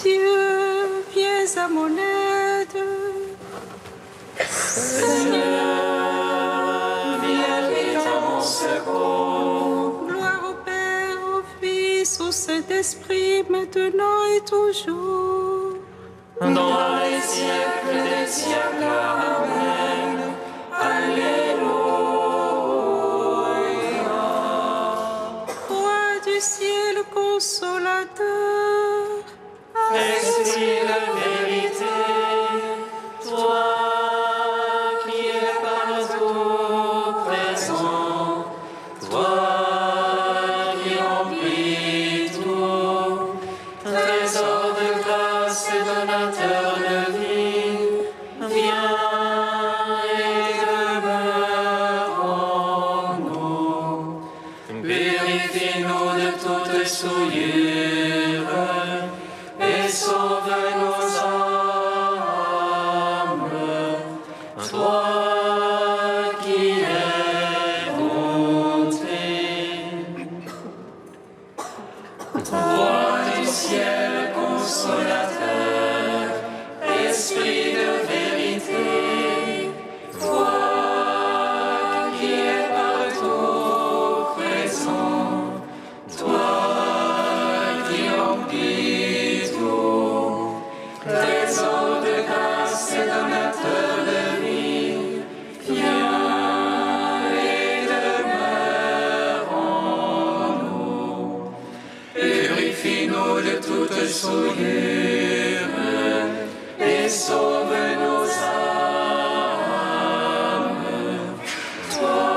Dieu, viens à mon aide. Seigneur, viens vite à mon secours. Gloire au Père, au Fils, au Saint-Esprit, maintenant et toujours. Dans les siècles des siècles, Amen. Alléluia. Roi du ciel consolateur, Esprit de vérité, toi qui es partout présent, toi qui remplis tout, trésor de grâce et donateur de vie, viens et demeure en nous. Purifie-nous de toute souillure et sauve nos âmes. Toi qui es bonté, Roi du ciel consolateur, Esprit de vérité, toi qui es partout présent, toi qui remplis tout, trésor de grâce et donateur de vie, viens et demeure en nous. Purifie-nous de toute souillure et sauve nos âmes. Toi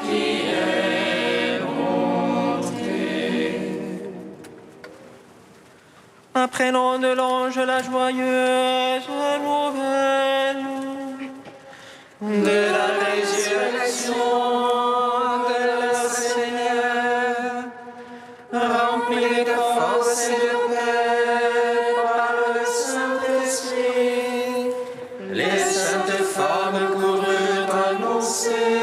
qui es bonté. Apprenons de l'ange la joyeuse nouvelle De la résurrection de la Seigneur, rempli de force et de paix par le Saint-Esprit, les saintes femmes coururent annoncer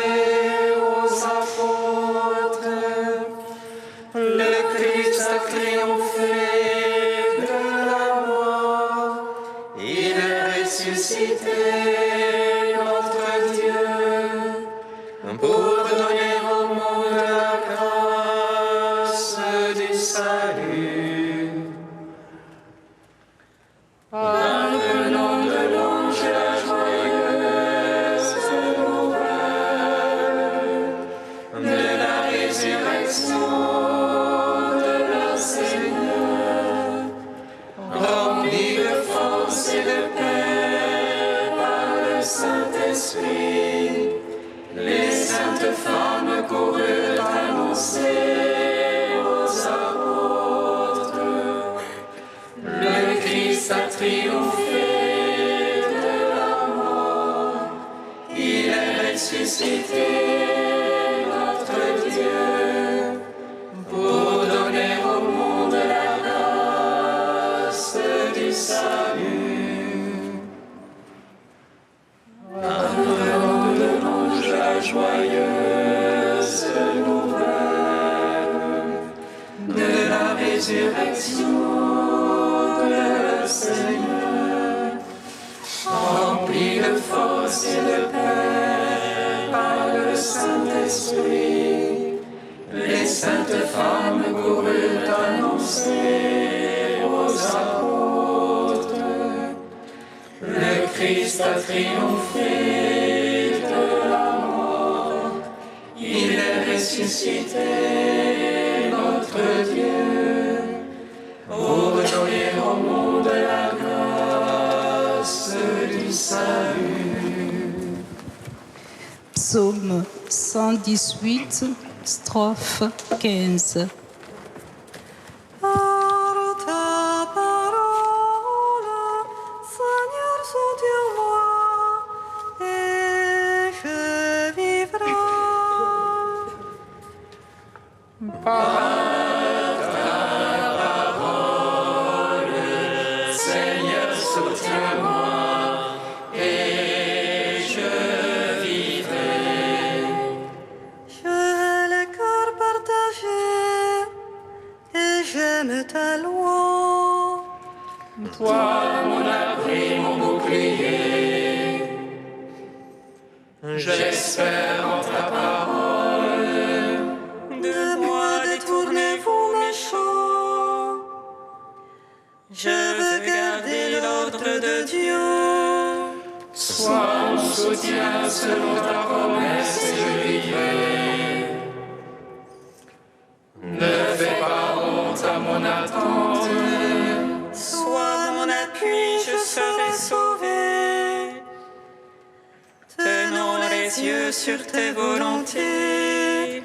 aux apôtres: le Christ a triomphé de la mort, il est ressuscité, notre Dieu, pour donner au monde la grâce du salut. Apprenons de l'ange la joyeuse nouvelle de la résurrection de la Seigneur, rempli de force et de paix par le Saint-Esprit, les saintes femmes coururent annoncer aux apôtres: le Christ a triomphé de la mort, il est ressuscité, notre Dieu, pour donner au monde la grâce du salut. Apprenons de l'ange la joyeuse nouvelle de la résurrection de le Seigneur, rempli de force et de paix par le Saint-Esprit, les saintes femmes coururent annoncer aux apôtres: le Christ a triomphé de la mort, il est ressuscité, notre Dieu, pour donner au monde la grâce du salut. Psaume 118, strophe 15. Par ta parole, Seigneur, soutiens-moi, et je vivrai. Seigneur, soutiens-moi et je vivrai. Je ai le cœur partagé, et j'aime ta loi. Toi, mon abri, mon bouclier, j'espère en ta parole. De moi détournez-vous méchants. Je veux garder l'ordre de Dieu. Sois mon soutien selon ta promesse et je vivrai. Ne fais pas honte à mon attente. Sois mon appui, je serai sauvé. Tenons les yeux sur tes volontés.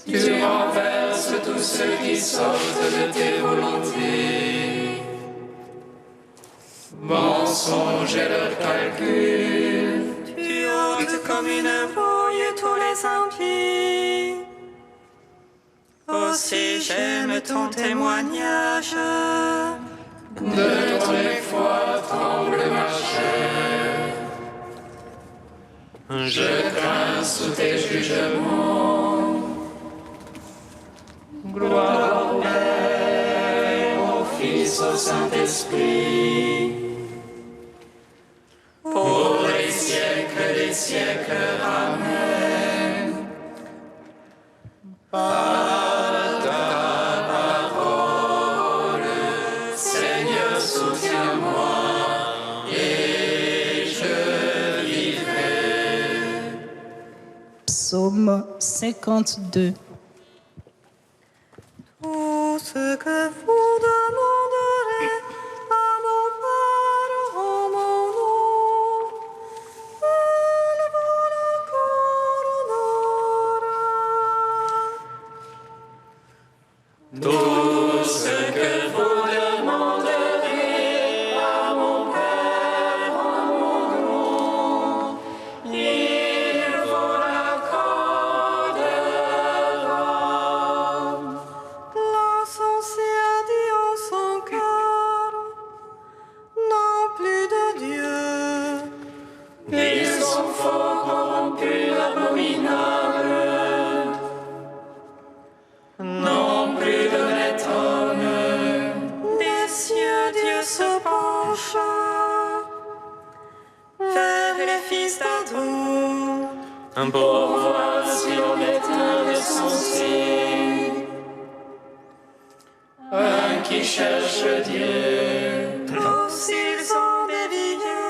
Tu renverses tous ceux qui sortent de tes volontés. Mensonge et leur calcul. Tu ôtes comme une brouille tous les impies. Aussi j'aime ton témoignage. De ton effroi tremble ma chair. Je crains sous tes jugements. Gloire au Père, au Fils, au Saint-Esprit, pour les siècles des siècles. Amen. Par ta parole, Seigneur, soutiens-moi et je vivrai. Psaume 52. Tout ce que vous demanderez à mon Père en mon nom, il vous l'accordera. Tout ce que vous demanderez à mon Père en mon nom, il vous l'accordera. L'insensé a dit en son cœur, non plus de Dieu. Ils sont faux, corrompus, abominables. Non plus d'honnête homme. Des cieux Dieu se penche vers les fils d'Adam. Pour voir si l'on est un de sensé, un qui cherche Dieu. Tous ils ont dévié,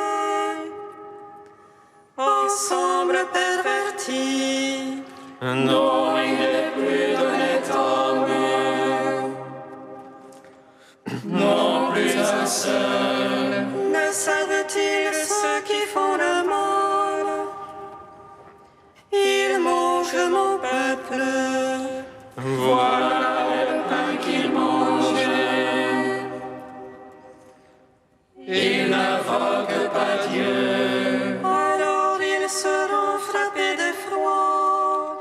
ensemble pervertis. Non, il n'est plus d'honnête homme. Non plus un seul. Ne savent-ils ceux qui font le mal? Ils mangent mon peuple. Voilà le pain qu'il mange. Il n'invoque pas Dieu. Alors ils seront frappés d'effroi,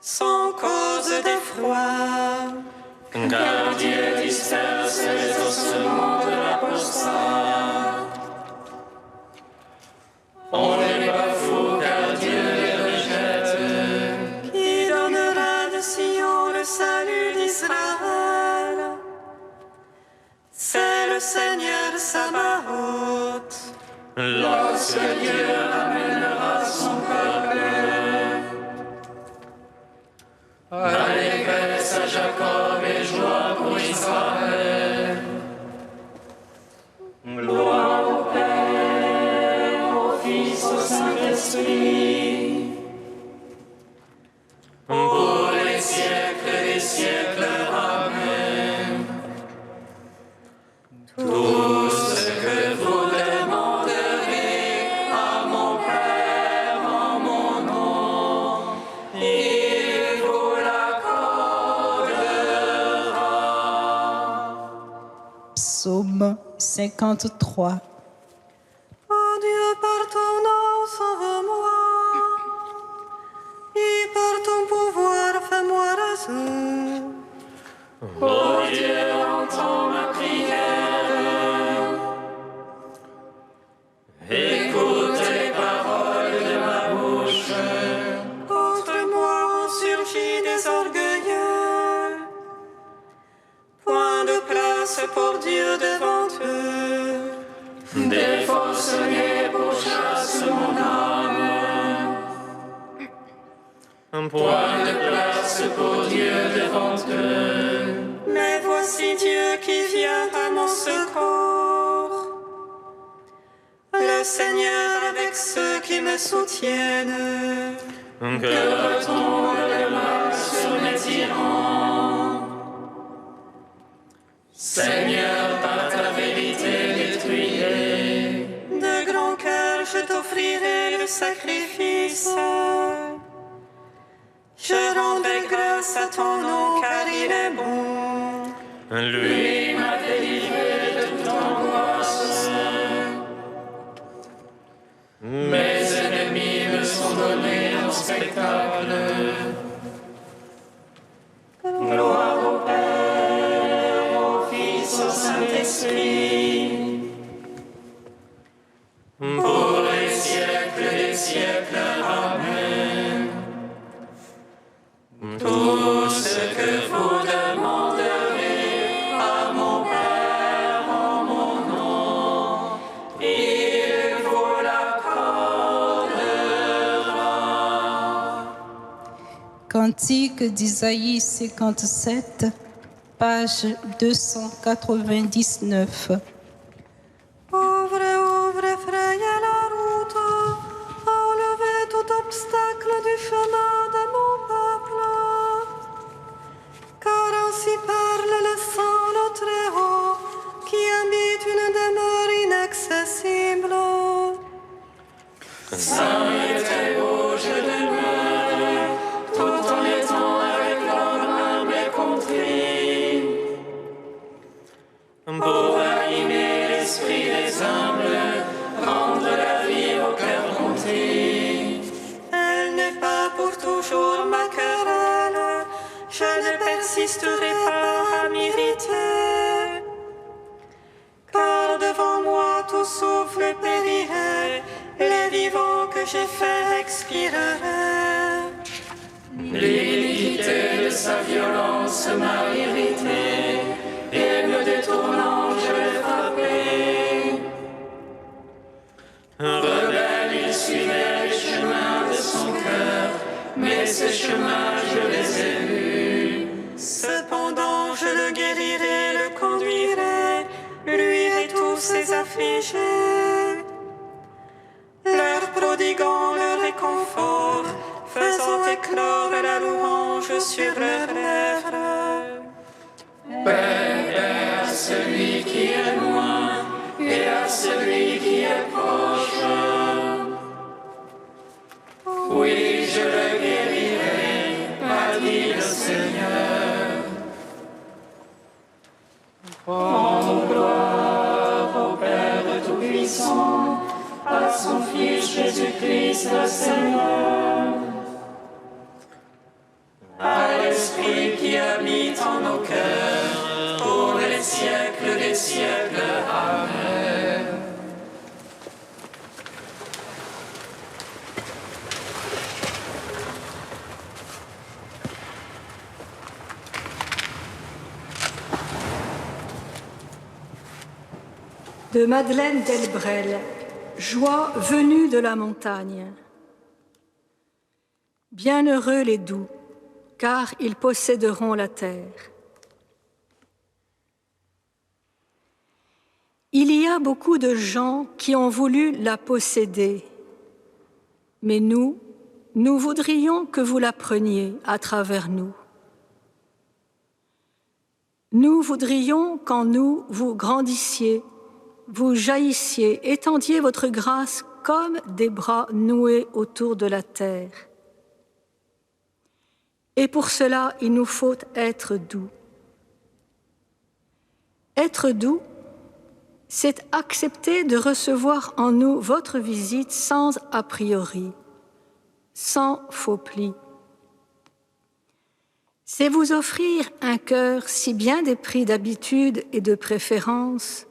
sans cause d'effroi. Car Dieu disperse les ossements de l'apostat. On les bafoue car Dieu les rejette. Qui donnera de Sion le salut d'Israël? C'est le Seigneur Sabaoth. Lorsque Dieu ramènera son peuple, allégresse à Jacob et joie pour Israël. Gloire au Père, au Fils, au Saint-Esprit, pour les siècles des siècles. Amen. Tout ce que vous demanderez à mon Père en mon nom, il vous l'accordera. Psaume 53. Oh Dieu, par ton nom, sauve-moi. Et par ton pouvoir, fais-moi raison. Ô Dieu, entends ma prière. Écoute les paroles de ma bouche. Contre moi ont surgi des orgueilleux. Point de place pour Dieu devant Point de place pour Dieu devant eux. Mais voici Dieu qui vient à mon secours. Le Seigneur avec ceux qui me soutiennent. Que retombe le mal sur mes tyrans. Seigneur, par ta vérité détruis-les. De grand cœur, je t'offrirai le sacrifice. Je rendrai grâce à ton nom car il est bon. Lui m'a délivré de toute angoisse. Mes ennemis me sont donnés en spectacle. Gloire au Père, au Fils, au Saint-Esprit. Pour les siècles des siècles. Amen. Tout ce que vous demanderez à mon Père en mon nom, il vous l'accordera. Cantique d'Isaïe 57, page 299. Ouvre, frayez la route, enlevez tout obstacle du chemin de mon peuple. Car ainsi parle le Saint, le Très-Haut, qui habite une demeure inaccessible. Saint et très beau, je demeure, tout en étant avec l'homme humble et contrit. Pour animer l'esprit des humbles, rendre la vie au cœur contrit. Elle n'est pas pour toujours ma querelle, je ne persisterai pas à m'irriter. Car devant moi tout souffle périrait, les vivants que j'ai fait expireraient. L'iniquité de sa violence m'a irrité, et me détournant, je l'ai frappé. Rebelle, il suivait les chemins de son cœur, mais ces chemins, je les ai vus. Cependant je le guérirai, le conduirai, lui et tous ses affligés. Leur prodiguant le réconfort, faisant éclore la louange sur leurs lèvres. Père, à celui qui est loin et à celui qui est proche. Oui, je le guérirai, a dit le Seigneur. Rends gloire au Père Tout-Puissant, à son Fils Jésus-Christ le Seigneur, à l'Esprit qui habite en nos cœurs, pour les siècles des siècles. Amen. De Madeleine Delbrel, joie venue de la montagne. Bienheureux les doux, car ils posséderont la terre. Il y a beaucoup de gens qui ont voulu la posséder, mais nous voudrions que vous la preniez à travers nous. Nous voudrions qu'en nous vous grandissiez, vous jaillissiez, étendiez votre grâce comme des bras noués autour de la terre. Et pour cela, il nous faut être doux. Être doux, c'est accepter de recevoir en nous votre visite sans a priori, sans faux plis. C'est vous offrir un cœur si bien dépris d'habitude et de préférence,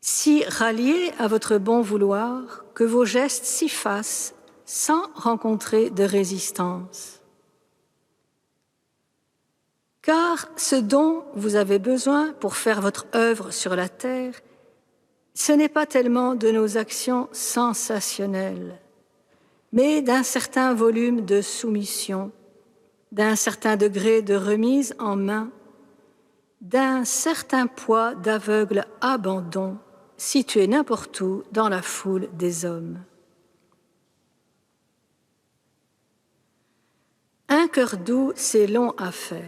si rallié à votre bon vouloir, que vos gestes s'y fassent sans rencontrer de résistance. Car ce dont vous avez besoin pour faire votre œuvre sur la terre, ce n'est pas tellement de nos actions sensationnelles, mais d'un certain volume de soumission, d'un certain degré de remise en main, d'un certain poids d'aveugle abandon, situé n'importe où dans la foule des hommes. Un cœur doux, c'est long à faire.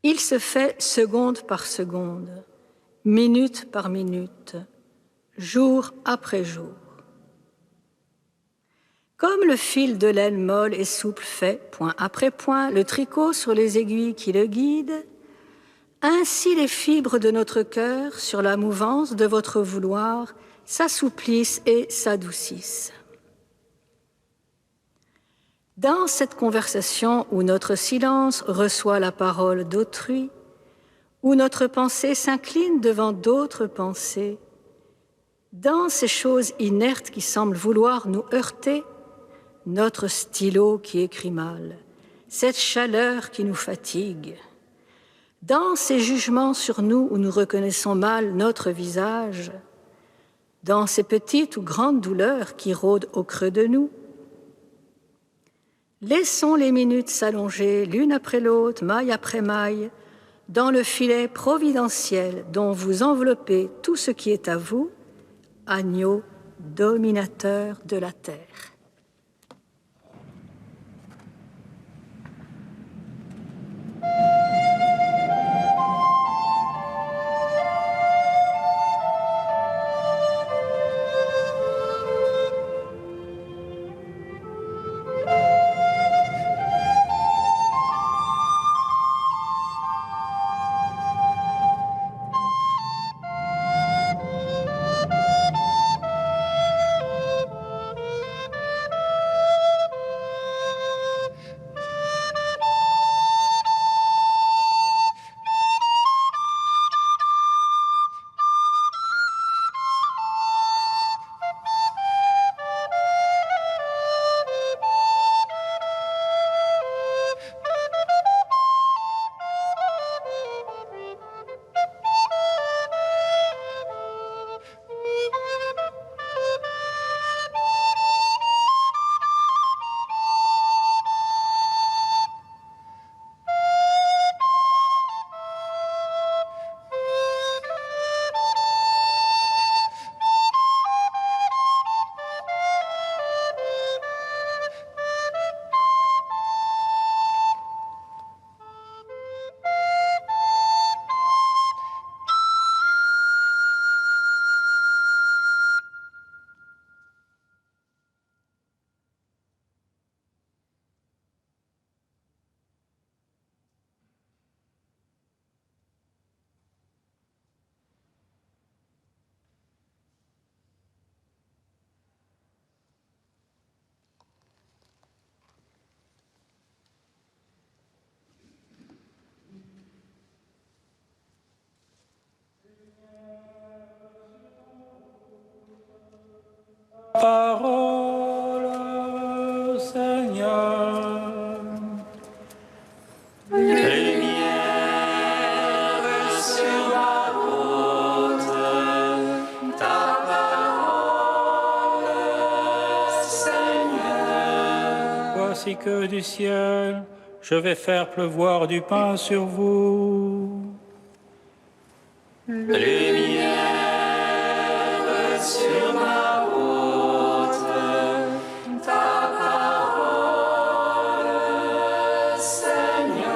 Il se fait seconde par seconde, minute par minute, jour après jour. Comme le fil de laine molle et souple fait, point après point, le tricot sur les aiguilles qui le guident, ainsi les fibres de notre cœur, sur la mouvance de votre vouloir, s'assouplissent et s'adoucissent. Dans cette conversation où notre silence reçoit la parole d'autrui, où notre pensée s'incline devant d'autres pensées, dans ces choses inertes qui semblent vouloir nous heurter, notre stylo qui écrit mal, cette chaleur qui nous fatigue, dans ces jugements sur nous où nous reconnaissons mal notre visage, dans ces petites ou grandes douleurs qui rôdent au creux de nous, laissons les minutes s'allonger l'une après l'autre, maille après maille, dans le filet providentiel dont vous enveloppez tout ce qui est à vous, agneau dominateur de la terre. Parole, Seigneur. Lumière sur ma route, ta parole, Seigneur. Voici que du ciel, je vais faire pleuvoir du pain sur vous. Lumière sur ma route, ta parole, Seigneur.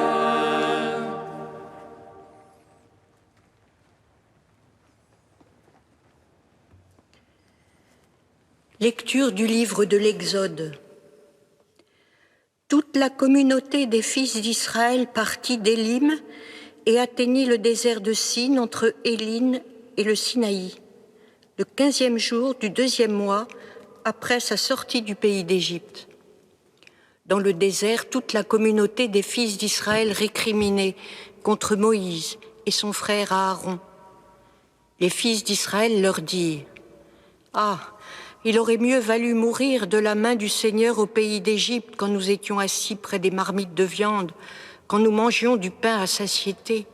Lecture du livre de l'Exode. Toute la communauté des fils d'Israël partit d'Élim et atteignit le désert de Sin entre Éline et le Sinaï, le 15e jour du 2e mois après sa sortie du pays d'Égypte. Dans le désert, toute la communauté des fils d'Israël récriminait contre Moïse et son frère Aaron. Les fils d'Israël leur dirent : « Ah, il aurait mieux valu mourir de la main du Seigneur au pays d'Égypte quand nous étions assis près des marmites de viande, quand nous mangions du pain à satiété.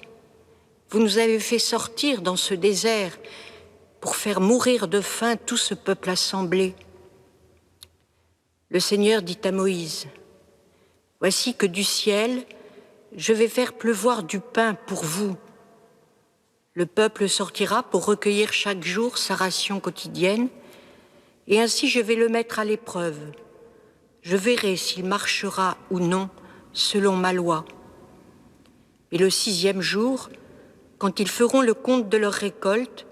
Vous nous avez fait sortir dans ce désert pour faire mourir de faim tout ce peuple assemblé. » Le Seigneur dit à Moïse, « Voici que du ciel, je vais faire pleuvoir du pain pour vous. Le peuple sortira pour recueillir chaque jour sa ration quotidienne, et ainsi je vais le mettre à l'épreuve. Je verrai s'il marchera ou non selon ma loi. Et le 6e jour, quand ils feront le compte de leur récolte,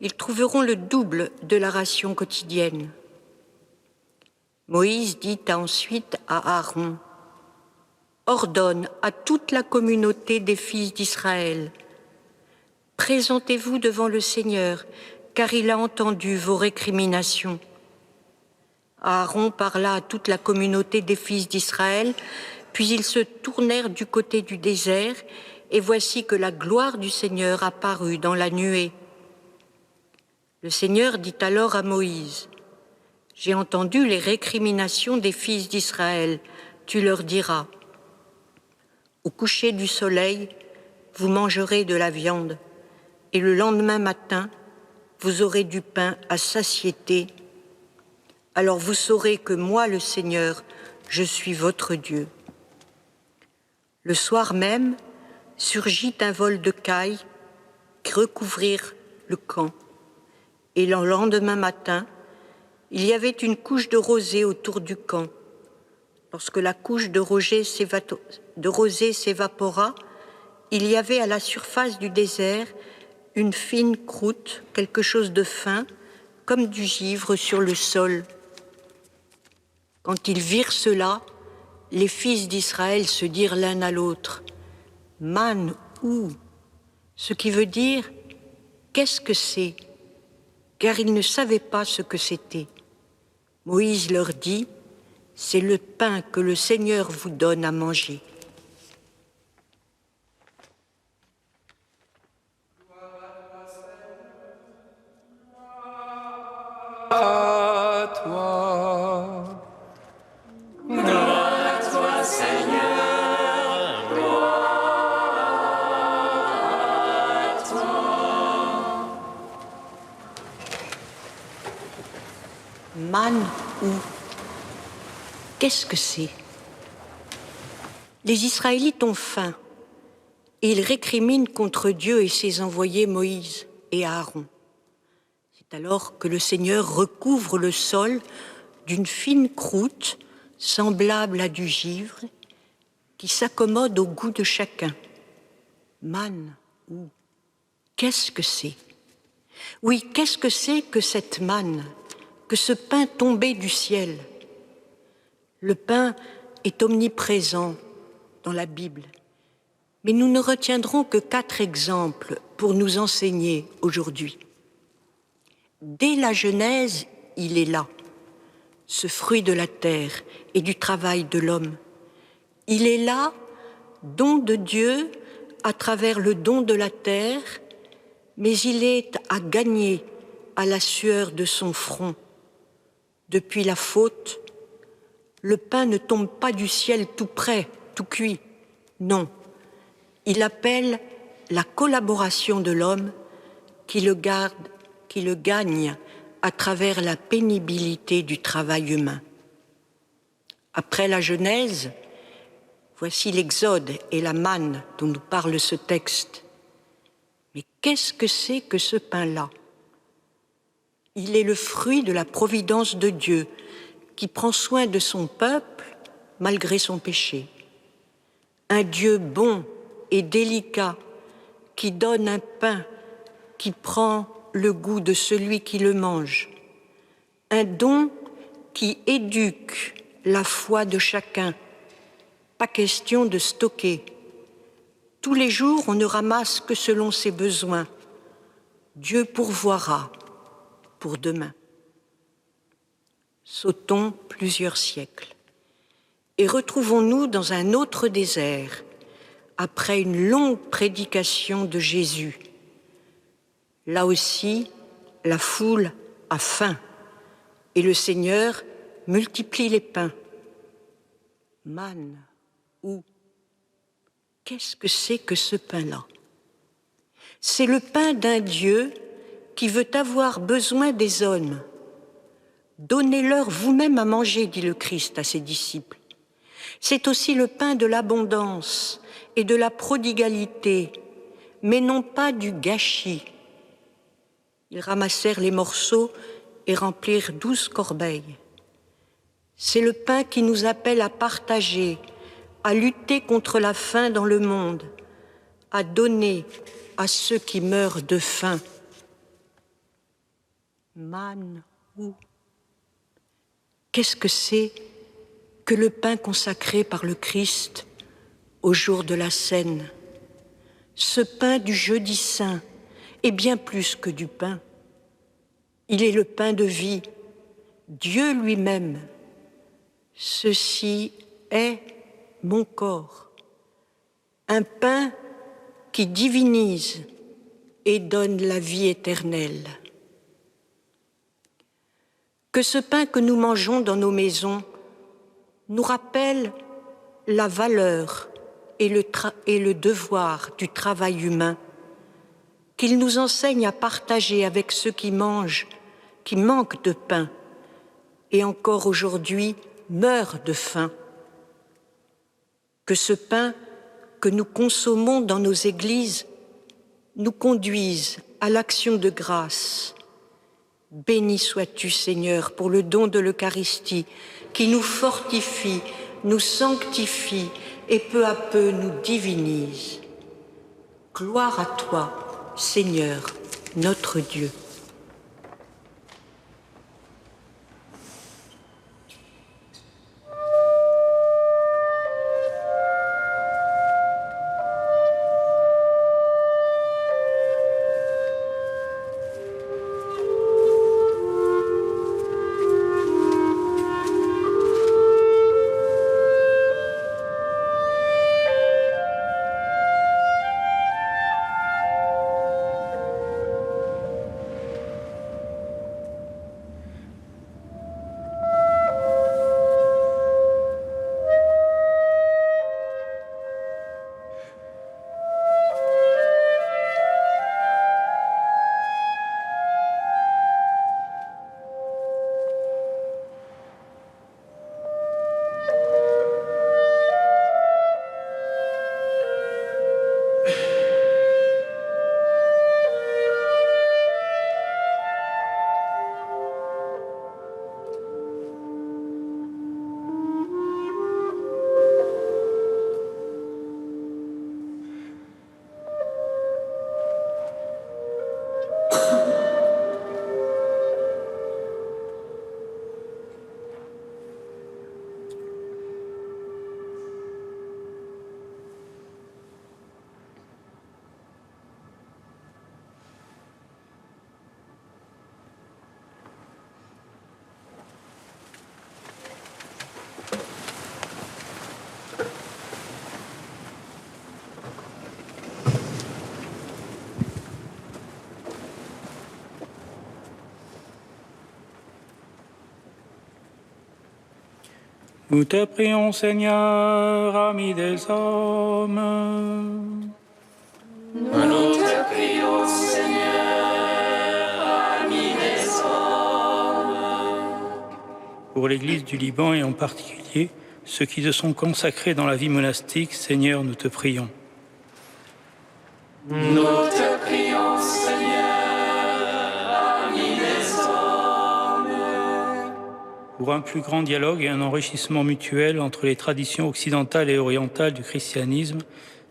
ils trouveront le double de la ration quotidienne. » Moïse dit ensuite à Aaron, « Ordonne à toute la communauté des fils d'Israël, présentez-vous devant le Seigneur, car il a entendu vos récriminations. » Aaron parla à toute la communauté des fils d'Israël, puis ils se tournèrent du côté du désert, et voici que la gloire du Seigneur apparut dans la nuée. Le Seigneur dit alors à Moïse, « J'ai entendu les récriminations des fils d'Israël, tu leur diras. Au coucher du soleil, vous mangerez de la viande, et le lendemain matin, vous aurez du pain à satiété. Alors vous saurez que moi, le Seigneur, je suis votre Dieu. » Le soir même, surgit un vol de cailles qui recouvrirent le camp. Et le lendemain matin, il y avait une couche de rosée autour du camp. Lorsque la couche de rosée s'évapora, il y avait à la surface du désert une fine croûte, quelque chose de fin, comme du givre sur le sol. Quand ils virent cela, les fils d'Israël se dirent l'un à l'autre, « Man où ?» Ce qui veut dire « Qu'est-ce que c'est ?» Car ils ne savaient pas ce que c'était. Moïse leur dit, « C'est le pain que le Seigneur vous donne à manger. » À toi. Gloire à toi, Seigneur. Gloire à toi. Man où? Qu'est-ce que c'est? Les Israélites ont faim et ils récriminent contre Dieu et ses envoyés Moïse et Aaron. C'est alors que le Seigneur recouvre le sol d'une fine croûte semblable à du givre qui s'accommode au goût de chacun. Man où? Qu'est-ce que c'est? Oui, qu'est-ce que c'est que cette manne, que ce pain tombé du ciel? Le pain est omniprésent dans la Bible, mais nous ne retiendrons que 4 exemples pour nous enseigner aujourd'hui. Dès la Genèse, il est là, ce fruit de la terre et du travail de l'homme. Il est là, don de Dieu à travers le don de la terre, mais il est à gagner à la sueur de son front. Depuis la faute, le pain ne tombe pas du ciel tout prêt, tout cuit. Non, il appelle la collaboration de l'homme qui le gagne à travers la pénibilité du travail humain. Après la Genèse, voici l'Exode et la manne dont nous parle ce texte. Mais qu'est-ce que c'est que ce pain-là? Il est le fruit de la providence de Dieu qui prend soin de son peuple malgré son péché. Un Dieu bon et délicat qui donne un pain qui prend le goût de celui qui le mange. Un don qui éduque la foi de chacun. Pas question de stocker. Tous les jours, on ne ramasse que selon ses besoins. Dieu pourvoira pour demain. Sautons plusieurs siècles et retrouvons-nous dans un autre désert, après une longue prédication de Jésus. Là aussi, la foule a faim et le Seigneur multiplie les pains. Manne, où? Qu'est-ce que c'est que ce pain-là? C'est le pain d'un Dieu qui veut avoir besoin des hommes Donnez-leur vous-même à manger, dit le Christ à ses disciples. C'est aussi le pain de l'abondance et de la prodigalité, mais non pas du gâchis. Ils ramassèrent les morceaux et remplirent 12 corbeilles. C'est le pain qui nous appelle à partager, à lutter contre la faim dans le monde, à donner à ceux qui meurent de faim. Man ou qu'est-ce que c'est que le pain consacré par le Christ au jour de la Cène? Ce pain du jeudi saint est bien plus que du pain. Il est le pain de vie, Dieu lui-même. Ceci est mon corps, un pain qui divinise et donne la vie éternelle. Que ce pain que nous mangeons dans nos maisons nous rappelle la valeur et le devoir du travail humain, qu'il nous enseigne à partager avec ceux qui mangent, qui manquent de pain et encore aujourd'hui meurent de faim. Que ce pain que nous consommons dans nos églises nous conduise à l'action de grâce. Béni sois-tu, Seigneur, pour le don de l'Eucharistie qui nous fortifie, nous sanctifie et peu à peu nous divinise. Gloire à toi, Seigneur, notre Dieu. Nous te prions, Seigneur, ami des hommes. Nous te prions, Seigneur, ami des hommes. Pour l'Église du Liban et en particulier ceux qui se sont consacrés dans la vie monastique, Seigneur, nous te prions. Nous te prions, Seigneur, ami des hommes. Pour un plus grand dialogue et un enrichissement mutuel entre les traditions occidentales et orientales du christianisme,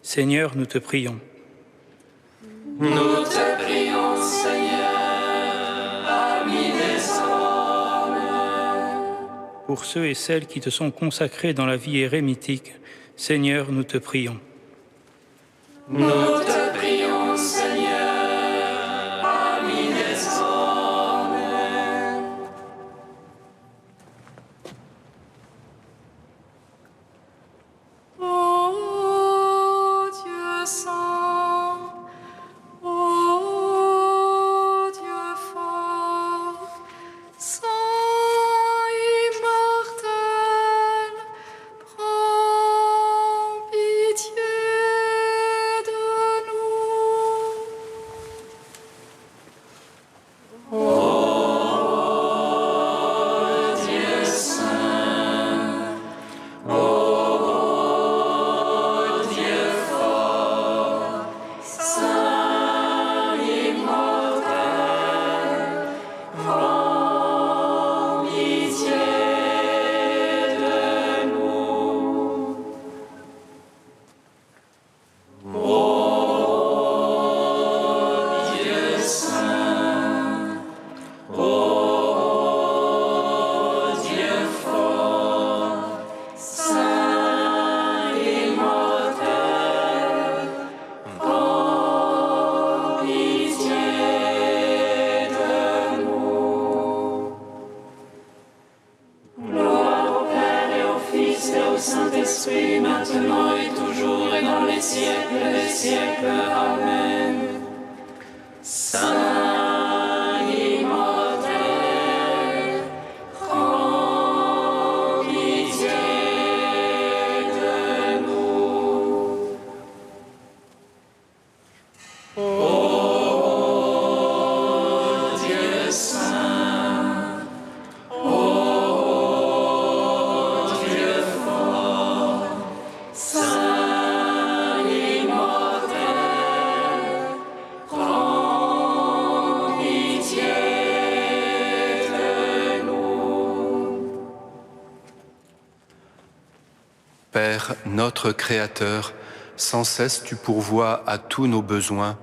Seigneur, nous te prions. Nous te prions, Seigneur, ami des hommes. Pour ceux et celles qui te sont consacrés dans la vie érémitique, Seigneur, nous te prions. Nous te prions, Seigneur, ami des hommes. Ô Dieu saint, ô Dieu fort, saint immortel, prends pitié de siècles des siècles. Amen. Saint immortel, prends pitié de nous. Ô Dieu saint, ô Dieu fort, Saint immortel, prends pitié de nous. Père, notre Créateur, sans cesse tu pourvois à tous nos besoins.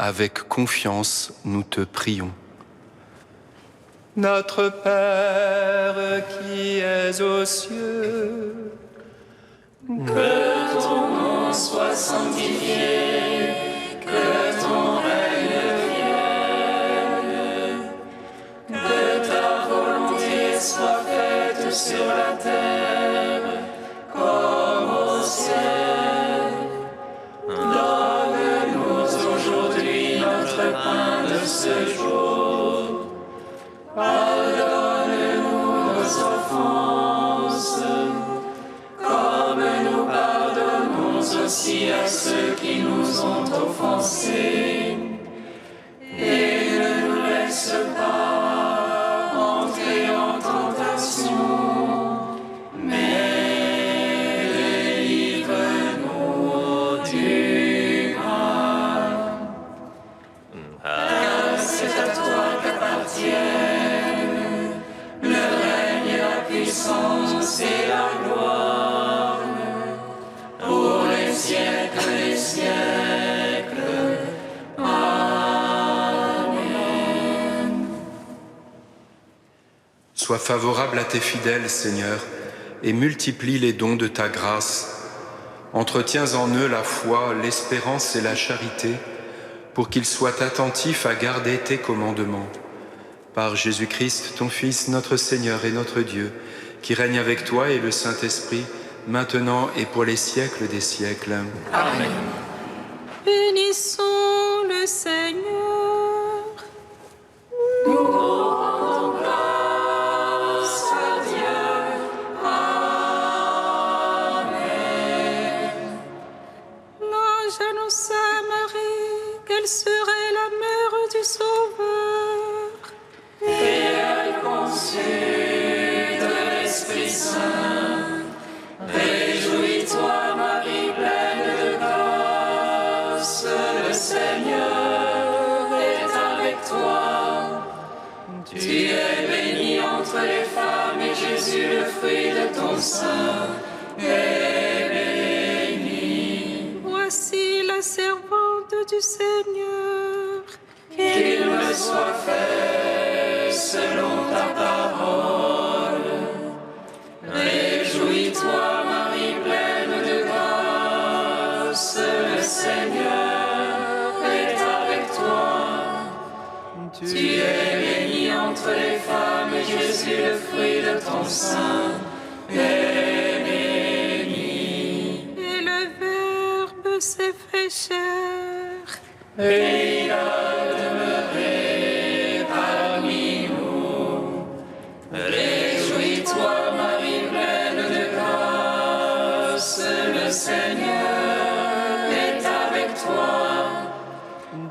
Avec confiance, nous te prions. Notre Père qui es aux cieux, Que ton nom soit sanctifié, que ton règne vienne, que ta volonté soit faite sur la terre comme au ciel. Donne-nous aujourd'hui notre pain de ce jour. Pardonne-nous nos offenses, comme nous pardonnons aussi à ceux qui nous ont offensés. Et ne nous laisse pas entrer en tentation, mais délivre-nous du mal. Car c'est à toi qu'appartiennent le règne, la puissance et la gloire pour les siècles des siècles. Amen. sois favorable à tes fidèles, Seigneur, et multiplie les dons de ta grâce. Entretiens en eux la foi, l'espérance et la charité, pour qu'ils soient attentifs à garder tes commandements. Par Jésus-Christ, ton Fils, notre Seigneur et notre Dieu, qui règne avec toi et le Saint-Esprit, maintenant et pour les siècles des siècles. Amen. Bénissons le Seigneur. Nous rendons grâce à Dieu. Amen. L'ange annonça à Marie qu'elle serait la mère du Sauveur. Et elle conçut de l'Esprit Saint. Réjouis-toi, Marie, pleine de grâce, le Seigneur est avec toi. Tu es bénie entre les femmes et Jésus, le fruit de ton sein, est béni. Voici la servante du Seigneur. Qu'il me soit fait selon ta parole. Réjouis-toi, Marie, pleine de grâce, le Seigneur est avec toi. Tu es bénie entre les femmes et Jésus, le fruit de ton sein, est béni. Et le Verbe s'est fait chair. Et il a demeuré parmi nous. Réjouis-toi, Marie, pleine de grâce, le Seigneur est avec toi.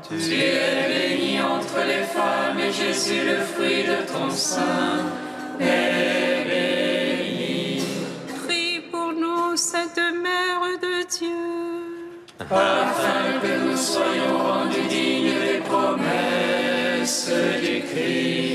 Tu es bénie entre les femmes et Jésus, le fruit de ton sein, est béni. Prie pour nous, Sainte Mère de Dieu. Afin que nous soyons rendus dignes des promesses du Christ.